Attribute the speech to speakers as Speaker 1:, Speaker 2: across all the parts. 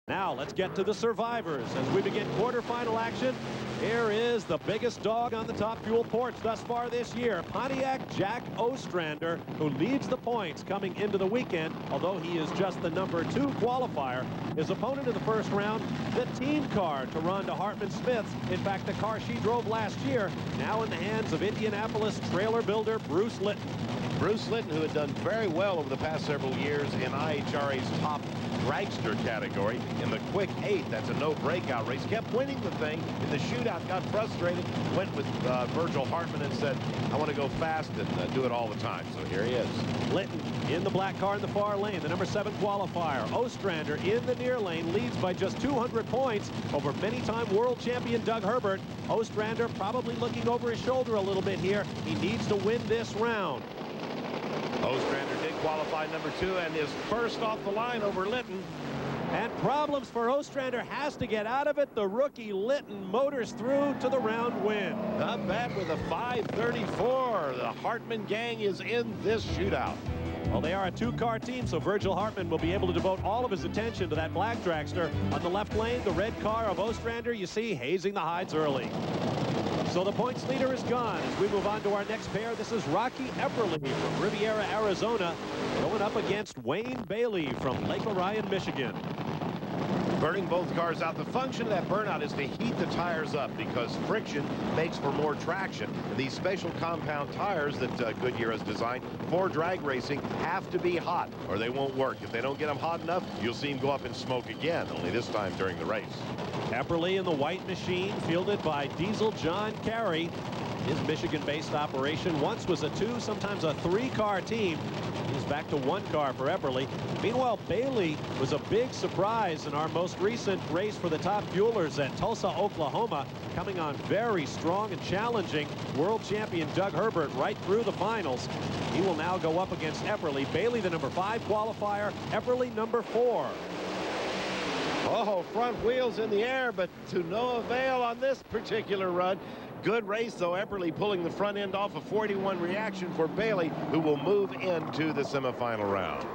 Speaker 1: Now let's get to the survivors as we begin quarterfinal action. Here is the biggest dog on the Top Fuel porch thus far this year, Pontiac Jack Ostrander, who leads the points coming into the weekend, although he is just the #2 qualifier. His opponent in the first round, the team car to Rhonda Hartman-Smith's. In fact, the car she drove last year, now in the hands of Indianapolis trailer builder Bruce Litton.
Speaker 2: Bruce Litton, who had done very well over the past several years in IHRA's top dragster category. In the quick 8, that's a no breakout race, kept winning the thing. In the shootout, got frustrated, went with Virgil Hartman and said, I want to go fast and do it all the time. So here he is.
Speaker 1: Litton in the black car in the far lane, the #7 qualifier. Ostrander in the near lane leads by just 200 points over many-time world champion Doug Herbert. Ostrander probably looking over his shoulder a little bit here. He needs to win this round.
Speaker 2: Ostrander did qualify #2 and is first off the line over Litton.
Speaker 1: And problems for Ostrander, has to get out of it. The rookie Litton motors through to the round win.
Speaker 2: Not bad with a 5:34. The Hartman gang is in this shootout.
Speaker 1: Well, they are a two-car team, so Virgil Hartman will be able to devote all of his attention to that black dragster. On the left lane, the red car of Ostrander, you see, hazing the hides early. So the points leader is gone. As we move on to our next pair, this is Rocky Epperly from Riviera, Arizona, going up against Wayne Bailey from Lake Orion, Michigan.
Speaker 2: Burning both cars out. The function of that burnout is to heat the tires up because friction makes for more traction. And these special compound tires that Goodyear has designed for drag racing have to be hot or they won't work. If they don't get them hot enough, you'll see them go up in smoke again, only this time during the race.
Speaker 1: Epperly in the white machine, fielded by Diesel John Carey. His Michigan-based operation once was a 2, sometimes a 3-car team. He's back to 1 car for Epperly. Meanwhile, Bailey was a big surprise in our most recent race for the Top Fuelers at Tulsa, Oklahoma, coming on very strong and challenging world champion Doug Herbert right through the finals. He will now go up against Epperly. Bailey, the #5 qualifier, Epperly #4.
Speaker 2: Oh, front wheels in the air, but to no avail on this particular run. Good race, though. Epperly pulling the front end off a 41 reaction for Bailey, who will move into the semifinal round.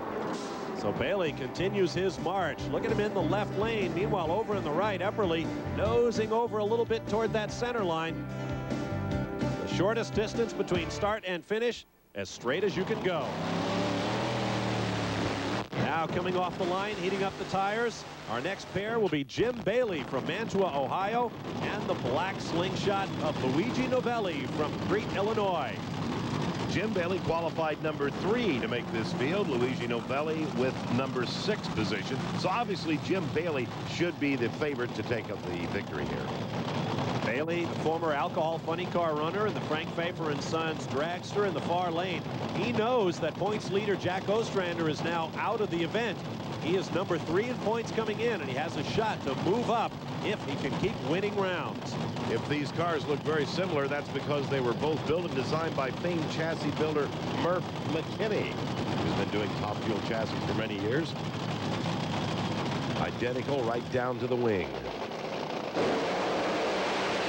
Speaker 1: So Bailey continues his march. Look at him in the left lane. Meanwhile, over in the right, Epperly nosing over a little bit toward that center line. The shortest distance between start and finish, as straight as you can go. Now coming off the line, heating up the tires. Our next pair will be Jim Bailey from Mantua, Ohio, and the black slingshot of Luigi Novelli from Crete, Illinois.
Speaker 2: Jim Bailey qualified #3 to make this field. Luigi Novelli with #6 position. So obviously Jim Bailey should be the favorite to take up the victory here.
Speaker 1: Bailey, the former alcohol funny car runner in the Frank Pfeiffer & Sons dragster in the far lane. He knows that points leader Jack Ostrander is now out of the event. He is #3 in points coming in, and he has a shot to move up if he can keep winning rounds.
Speaker 2: If these cars look very similar, that's because they were both built and designed by famed chassis builder Murph McKinney, who's been doing Top Fuel chassis for many years. Identical right down to the wing.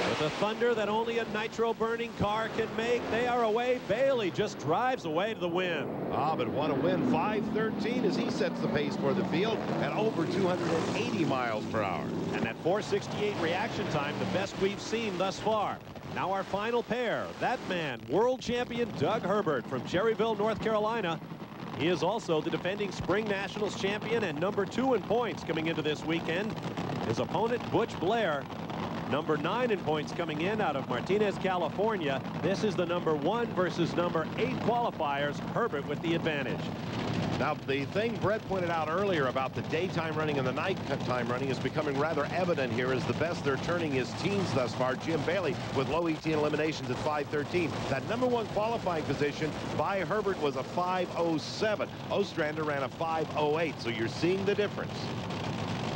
Speaker 1: With a thunder that only a nitro-burning car can make, they are away. Bailey just drives away to the win.
Speaker 2: Ah, but what a win. 5:13 as he sets the pace for the field at over 280 miles per hour.
Speaker 1: And that 4:68 reaction time, the best we've seen thus far. Now our final pair, that man, world champion Doug Herbert from Cherryville, North Carolina. He is also the defending Spring Nationals champion and #2 in points coming into this weekend. His opponent, Butch Blair, #9 in points coming in out of Martinez, California. This is the #1 versus #8 qualifiers. Herbert with the advantage.
Speaker 2: Now, the thing Brett pointed out earlier about the daytime running and the nighttime running is becoming rather evident here as the best they're turning is teens thus far. Jim Bailey with low ET eliminations at 5:13. That #1 qualifying position by Herbert was a 5:07. Ostrander ran a 5:08, so you're seeing the difference.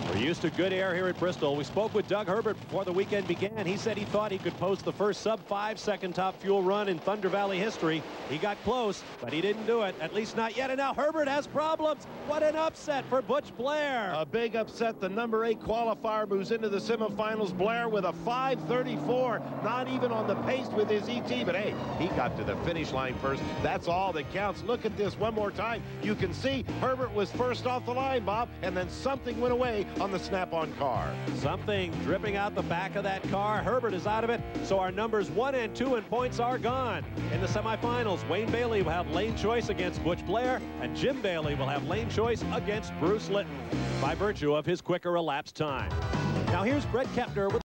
Speaker 1: We're used to good air here at Bristol. We spoke with Doug Herbert before the weekend began. He said he thought he could post the first sub-5-second Top Fuel run in Thunder Valley history. He got close, but he didn't do it, at least not yet. And now Herbert has problems. What an upset for Butch Blair.
Speaker 2: A big upset. The #8 qualifier moves into the semifinals. Blair with a 5:34, not even on the pace with his ET, but hey, he got to the finish line first. That's all that counts. Look at this one more time. You can see Herbert was first off the line, Bob, and then something went away on on the snap-on car.
Speaker 1: Something dripping out the back of that car. Herbert is out of it, so our numbers 1 and 2 in points are gone. In the semifinals, Wayne Bailey will have lane choice against Butch Blair, and Jim Bailey will have lane choice against Bruce Litton by virtue of his quicker elapsed time. Now here's Brett Kepner with